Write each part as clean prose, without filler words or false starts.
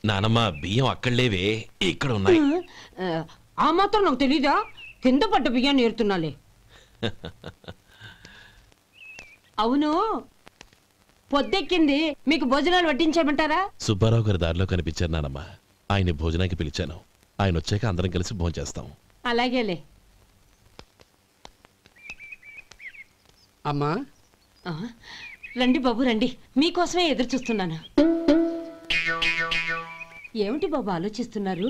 నానమ్మ బియ్యం అక్కడలేవే ఇక్కడ ఉన్నాయి. ఆ మాత్రం నాకు తెలీదా? కింద పడ్డ బియ్యాన్ని ఏరుతున్నాలే. అవును, పొద్దెక్కింది, మీకు భోజనాలు వడ్డించమంటారా? సుబ్బారావు గారి దారిలో కనిపించారు నానమ్మ. ఆయన భోజనానికి పిలిచాను. ఆయన వచ్చాక అందరం కలిసి భోజనం చేస్తాం. అలాగేలే. అమ్మా రండి బాబు రండి, మీకోసమే ఎదురు చూస్తున్నాను. ఏమిటి బాబు ఆలోచిస్తున్నారు?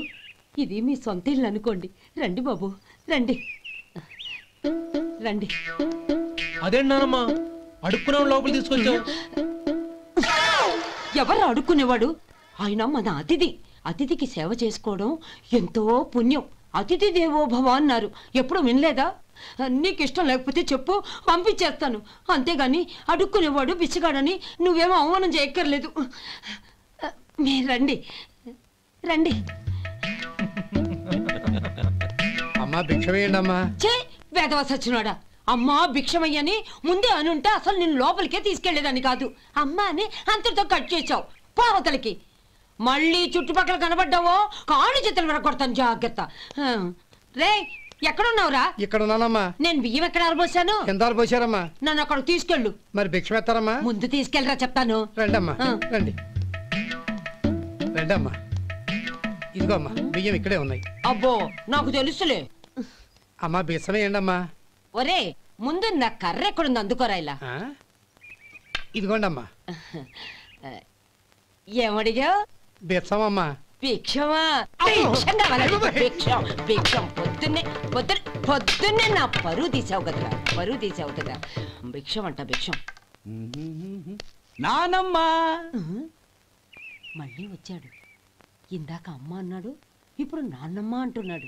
ఇది మీ సొంత ఇల్లు అనుకోండి. రండి బాబు రండి రండి. అదేంటి నానమ్మా అడుక్కునే లోపల తీసుకొచ్చావు? ఎవరు అడుక్కునేవాడు? ఆయన మన అతిథి. అతిథికి సేవ చేసుకోవడం ఎంతో పుణ్యం. అతిథి దేవో భవ అన్నారు, ఎప్పుడు వినలేదా? నీకు ఇష్టం లేకపోతే చెప్పు, పంపించేస్తాను. అంతేగాని అడుక్కునేవాడు బిచ్చగాడని నువ్వేమో అవమానం చేయక్కర్లేదు. మీరు రండి రండి. అమ్మా భిక్ష వేయండి అమ్మా. చే వేదవ సచ్చినోడా, అమ్మా భిక్షమయ్యని ముందే అనుంటే అసలు నిన్ను లోపలికే తీసుకెళ్లేదని కాదు. అమ్మ అని అంతటితో కట్ చేసావు. పోవతలకి మళ్ళీ చుట్టుపక్కల కనబడ్డావో కాళ్ళు చేతులు విరగొడతాను, జాగ్రత్త. రే ఎక్కడున్నావురా? ఇక్కడ ఉన్నానమ్మా. నేను బియ్యం ఎక్కడ ఆరబోసాను? ఎంత ఆరబోసారమ్మా? నన్ను అక్కడ తీసుకెళ్ళు. మరి భిక్ష పెడతారమ్మా? ముందు తీసుకెళ్ళరా చెప్తాను. రండమ్మా రండి రండమ్మా. ఇదిగో అమ్మా బియ్యం ఇక్కడే ఉన్నాయి. అబ్బో నాకు తెలుసులే. అమ్మా బిచ్చం వేయండి అమ్మా. ఒరే ముందు నా కర్ర ఎక్కడుంది, అందుకోరా. ఇలా ఇదిగోండి అమ్మా. ఏమడిగా? బిచ్చమమ్మా. భిక్షమా? భిక్షం భిక్షం. పొద్దున్నే నా పరువు తీసావు కదరా, పరువు తీసావు కదా. భిక్షం అంట భిక్షం. నానమ్మా మళ్ళీ వచ్చాడు. ఇందాక అమ్మ అన్నాడు, ఇప్పుడు నాన్నమ్మ అంటున్నాడు.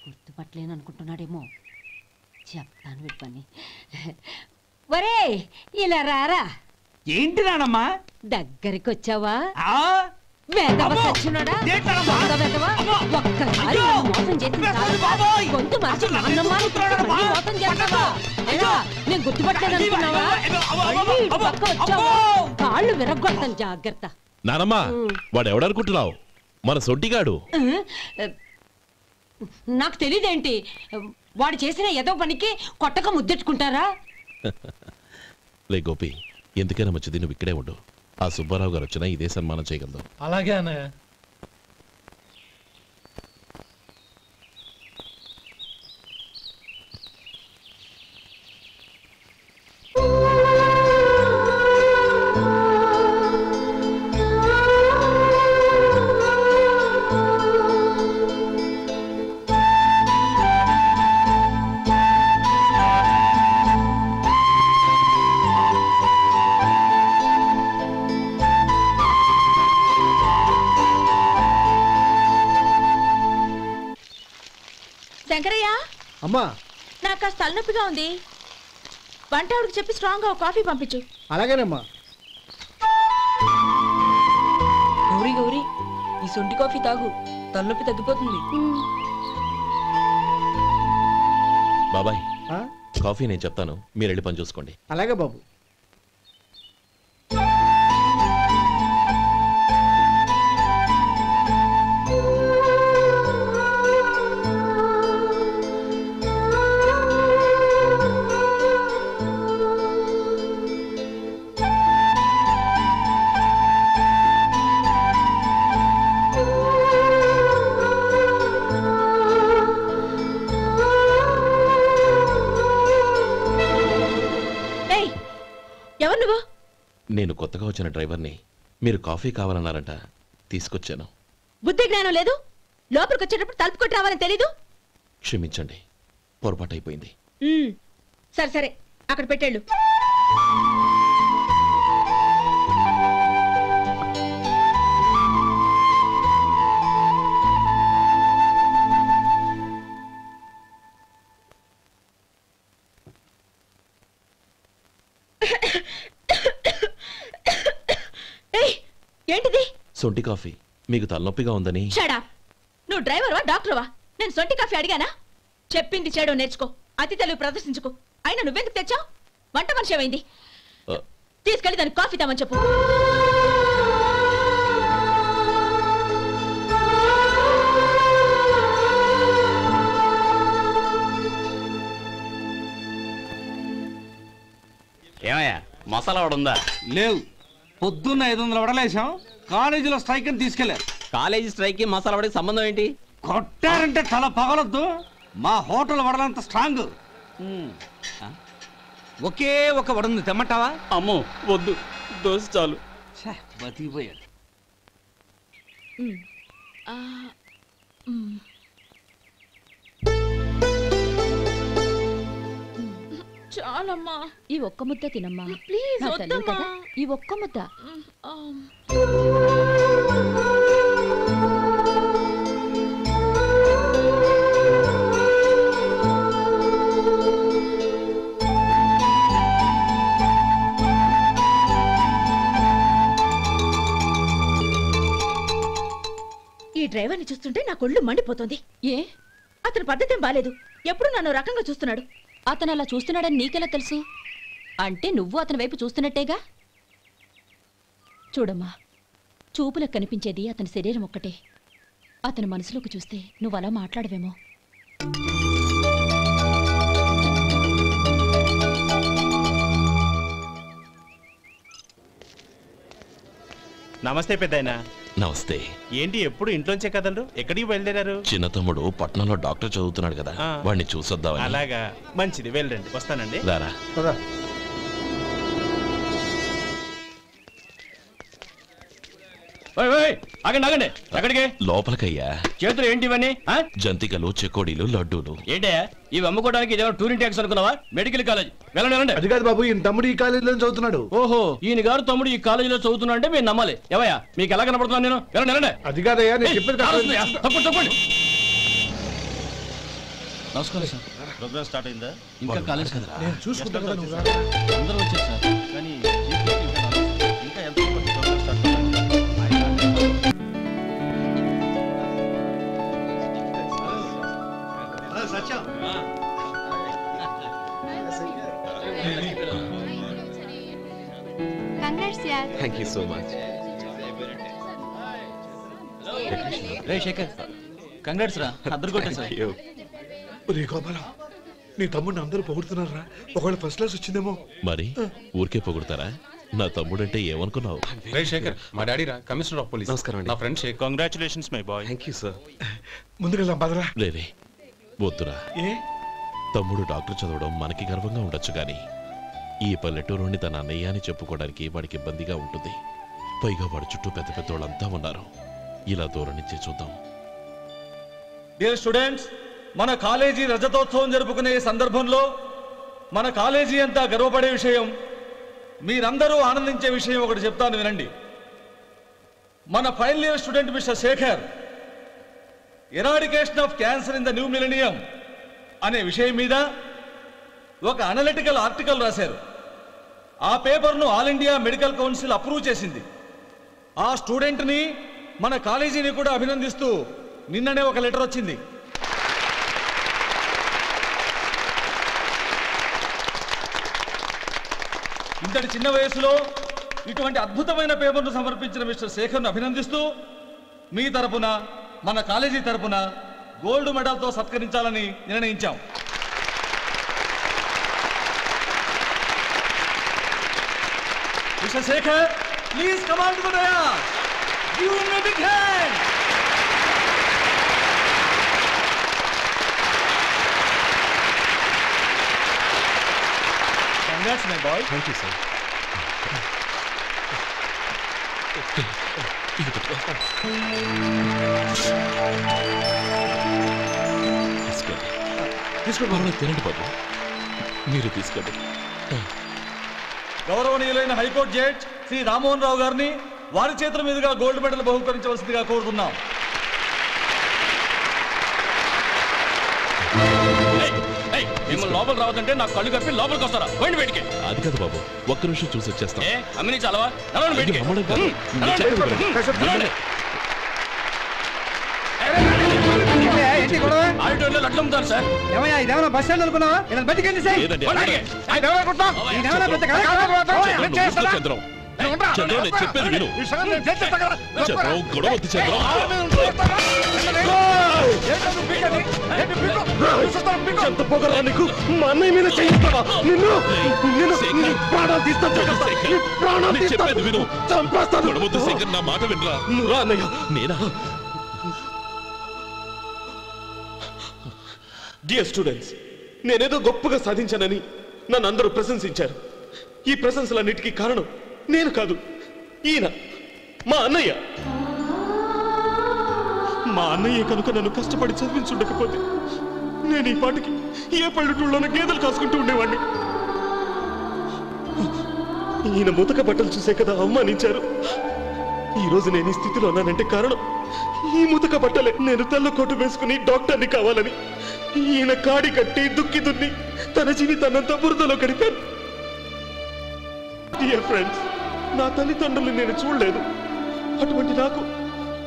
గుర్తుపట్టలేను అనుకుంటున్నాడేమో. చెప్తాను వీడి పని. ఒరే ఇలా రారా. ఏంటి నానమ్మా? దగ్గరికి వచ్చావా? ఒక్కసారి మోసం చేసి గొంతు మార్చి నాన్నమ్మ మోసం చేస్తావా? నేను గుర్తుపట్టలేదు అనుకున్నావా? పక్క వచ్చావా కాళ్ళు విరగొడతాను, జాగ్రత్త. నానమ్మ వాడు ఎవడనుకుంటున్నావు? మన సొంటిగాడు. నాకు తెలీదేంటి? వాడు చేసిన ఏదో పనికి కొట్టక ముద్దెట్టుకుంటారా? లే గోపి, ఎందుకైనా మంచిది నువ్వు ఇక్కడే ఉండు. ఆ సుబ్బారావు గారు వచ్చినా ఇదే సన్మానం చేయగలదు. అలాగే అన్నయ్య. శంకరయ్య అమ్మా నాకు కాస్త తలనొప్పిగా ఉంది. వంట ఆవిడకి చెప్పి స్ట్రాంగ్ గా కాఫీ పంపించు. అలాగేనమ్మా. గౌరీ గౌరీ ఈ సొంటి కాఫీ తాగు, తలనొప్పి తగ్గిపోతుంది. బాబాయ్ కాఫీ నేను చెప్తాను, మీరు వెళ్ళి పని చూసుకోండి. అలాగే బాబు. ఎవరు నువ్వు? నేను కొత్తగా వచ్చిన డ్రైవర్ని. మీరు కాఫీ కావాలన్నారంట, తీసుకొచ్చాను. బుద్ధి జ్ఞానం లేదు. లోపలికి వచ్చేటప్పుడు తలుపు కొట్టి రావాలని తెలీదు. క్షమించండి, పొరపాటు అయిపోయింది. సరే సరే అక్కడ పెట్టేళ్ళు. ఏంటిది? సొంటి కాఫీ. మీకు తలనొప్పిగా ఉందని. Shut up. నువ్వు డ్రైవర్వా డాక్టర్వా? నేను సొంటి కాఫీ అడిగానా? చెప్పింది చేయడం నేర్చుకో, అతి తెలివి ప్రదర్శించుకో. అయినా నువ్వెందుకు తెచ్చావు? వంట మనిషి ఏమైంది? తీసుకెళ్ళి దానికి కాఫీ తామని చెప్పు. ఏమయ్యా మసాలా వాడు ఉందా? లేవు. పొద్దున్న 500 వడలేసాం, కాలేజీలో స్ట్రైక్ అని తీసుకెళ్లారు. కాలేజీ స్ట్రైక్ కి మసాలా వాడికి సంబంధం ఏంటి? కొట్టారంటే తల పగలొద్దు. మా హోటల్ వడలంత స్ట్రాంగ్. ఒకే ఒక వడుంది, తెమ్మంటావా? అమ్మో వద్దు, దోశ చాలు. బతికిపోయాడు. చాలమ్మా, ఈ ఒక్క ముద్ద తినమ్మా ప్లీజ్ నా తల్లి వద్దమ్మా. కదా, ఈ ఒక్క ముద్ద. ఈ డ్రైవర్ని చూస్తుంటే నా కొళ్ళు మండిపోతుంది. ఏ అతని పద్ధతి బాలేదు. ఎప్పుడు నన్ను రకంగా చూస్తున్నాడు. అతను అలా చూస్తున్నాడని నీకెలా తెలుసు? అంటే నువ్వు అతని వైపు చూస్తున్నట్టేగా. చూడమ్మా, చూపులకు కనిపించేది అతని శరీరం ఒక్కటే. అతని మనసులోకి చూస్తే నువ్వు అలా మాట్లాడవేమో. నమస్తే పెద్దాయనా. నమస్తే. ఏంటి ఎప్పుడు ఇంట్లోంచే కదలరు? ఎక్కడికి బయలుదేరారు? చిన్న తమ్ముడు పట్నంలో డాక్టర్ చదువుతున్నాడు కదా, వాడిని చూసొద్దామని. అలాగా, మంచిది, వెళ్ళండి. వస్తానండి. రారా. ఆగండి ఆగండి, ఎక్కడికి? లోపలికయ్యా. చేతులు ఏంటి ఇవన్నీ? జంతికలు, చెకోడీలు, లడ్డూలు. ఏంటయ్యా ఇవి అమ్ముకోవడానికి ఇదేమో టూరింగ్ ట్యాక్స్ అనుకున్నావా? మెడికల్ కాలేజ్, వెళ్ళండి వెళ్ళండి. అది కాదు బాబు, ఈయన తమ్ముడు ఈ కాలేజీలో చదువుతున్నాడు. ఓహో, ఈయన గారు తమ్ముడు ఈ కాలేజీలో చదువుతున్నా అంటే మీరు నమ్మాలి. ఎవయా మీకు ఎలా కనపడుతున్నాను నేను? వెళ్ళండి వెళ్ళండి. అది కాదయ్యా, నేను చెప్పేది తప్పండి తప్పండి. నమస్కారం సార్. ప్రోగ్రామ్ స్టార్ట్ అయిందా? ఇంకా కాలేజ్ కదా, నేను చూసుకుంటాను కదా. అందరూ వచ్చారు సార్, కానీ ఇంకా ఎంత ప్రోగ్రామ్ స్టార్ట్ అవ్వాలి. Thank you so much. రే శేఖర్, కంగ్రాట్స్ రా, అద్దరు కొట్టేశావు. రే గోపాలం, నీ తమ్ముడిని అందరూ పొగుడుతున్నారా? ఒకవేళ ఫస్ట్ క్లాస్ వచ్చిందేమో. మరి ఊరికే పొగుడతారా? నా తమ్ముడంటే ఏమనుకున్నావు? రే శేఖర్, మా డాడీ రా, కమిషనర్ ఆఫ్ పోలీస్. నమస్కారం అండి. నా friend Shekhar. Congratulations my boy. Thank you sir. ముందుకెళ్దాం పదరా. రే వద్దురా. ఏ తమ్ముడు డాక్టర్ చదవడం మనకి గర్వంగా ఉండొచ్చు, కానీ ఈ పల్లెటూరుని తన అన్నయ్య అని చెప్పుకోవడానికి వాడికి ఇబ్బందిగా ఉంటుంది. పైగా వాడి చుట్టూ పెద్ద పెద్ద వాళ్ళంతా ఉన్నారు. ఇలా దూరం నుంచి చూద్దాం. డియర్ స్టూడెంట్స్, మన కాలేజీ రజతోత్సవం జరుపుకునే సందర్భంలో మన కాలేజీ అంతా గర్వపడే విషయం, మీరందరూ ఆనందించే విషయం ఒకటి చెప్తాను వినండి. మన final year student mister Shekhar eradication of cancer in the new millennium అనే విషయం మీద ఒక అనలిటికల్ ఆర్టికల్ రాశారు. ఆ పేపర్ను all India medical council approve చేసింది. ఆ స్టూడెంట్ని, మన కాలేజీని కూడా అభినందిస్తూ నిన్ననే ఒక లెటర్ వచ్చింది. ఇంతటి చిన్న వయసులో ఇటువంటి అద్భుతమైన పేపర్ను సమర్పించిన మిస్టర్ శేఖర్ను అభినందిస్తూ మీ తరపున, మన కాలేజీ తరపున గోల్డ్ మెడల్తో సత్కరించాలని నిర్ణయించాం. Mister Shekhar, please come on to the dais. Give him a big hand. Congrats my boy. Thank you sir. తీసుకోండి, తినండి బాబు. మీరు తీసుకోండి. గౌరవనీయులైన హైకోర్టు జడ్జ్ శ్రీ రామ్మోహన్ రావు గారిని వారి చేతుల మీదుగా గోల్డ్ మెడల్ బహుకరించవలసిందిగా కోరుతున్నాం. మిమ్మల్ని లోపల రావద్దంటే నాకు కళ్ళు కప్పి లోపలికి వస్తారా? పోయింది బయటికి. అది కాదు బాబు, ఒక్క నిమిషం చూసి వచ్చేస్తాం. అమ్మిని చాలవా? నడవండి బయటికి. ఆడిటోరియంలో లడ్లు అమ్ముతారు సార్. ఏమయ్యా, ఇదేమన్నా బస్ స్టాండ్ అనుకున్నావా? ఇలా బయటికి వెళ్ళి లేదండి, బయటికి. ఇదేమన్నా పెద్ద చంద్రం నేను చెప్పేది విను. చంద్రం గొడవ వద్దు చంద్రం. ఎంత పొగరా నీకు? మా అన్నయ్య మీద చేయిస్తావా? నిన్ను ప్రాణాలు తీస్తాను. చెప్పేది విను. చంపేస్తాను. గొడవ వద్దు శేఖర్, నా మాట వినరా. నువ్వు అన్నయ్య. నేనా? డియర్ స్టూడెంట్స్, నేనేదో గొప్పగా సాధించానని నన్ను అందరూ ప్రశంసించారు. ఈ ప్రశంసలన్నిటికీ కారణం నేను కాదు, ఈయన మా అన్నయ్య. మా అన్నయ్య కనుక నన్ను కష్టపడి చదివించుండకపోతే నేను ఈ పాటికి ఏ పల్లెటూళ్ళలోనూ గేదెలు కాసుకుంటూ ఉండేవాడిని. ఈయన ముతక బట్టలు చూసే కదా అవమానించారు. ఈ రోజు నేను ఈ స్థితిలో ఉన్నానంటే కారణం ఈ ముతక బట్టలే. నేను తెల్ల కోటు వేసుకుని డాక్టర్ని కావాలని ఈయన కాడి కట్టి దుక్కి దున్ని తన జీవితాన్నంతా బురదలో గడిపాను. డియర్ ఫ్రెండ్స్, నా తల్లిదండ్రులు నేను చూడలేదు. అటువంటి నాకు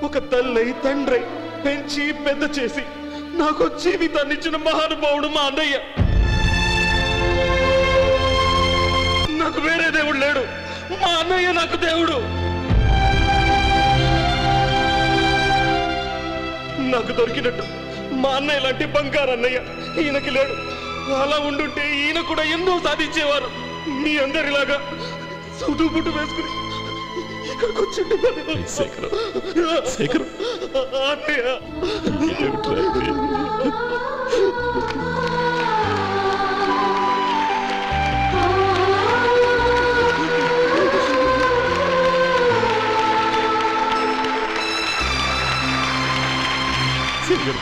ఒక తల్లి తండ్రి పెంచి పెద్ద చేసి నాకు జీవితాన్ని ఇచ్చిన మహానుభావుడు మా అన్నయ్య. నాకు వేరే దేవుడు లేడు, మా అన్నయ్య నాకు దేవుడు. నాకు దొరికినట్టు మా అన్నయ్య లాంటి బంగారు అన్నయ్య ఈయనకి లేడు. అలా ఉండుంటే ఈయన కూడా ఎన్నో సాధించేవారు. మీ అందరిలాగా సూటు బుట్టు వేసుకుని ఇక్కడికి వచ్చింటే శేఖర్ అన్నయ్య. శేఖర్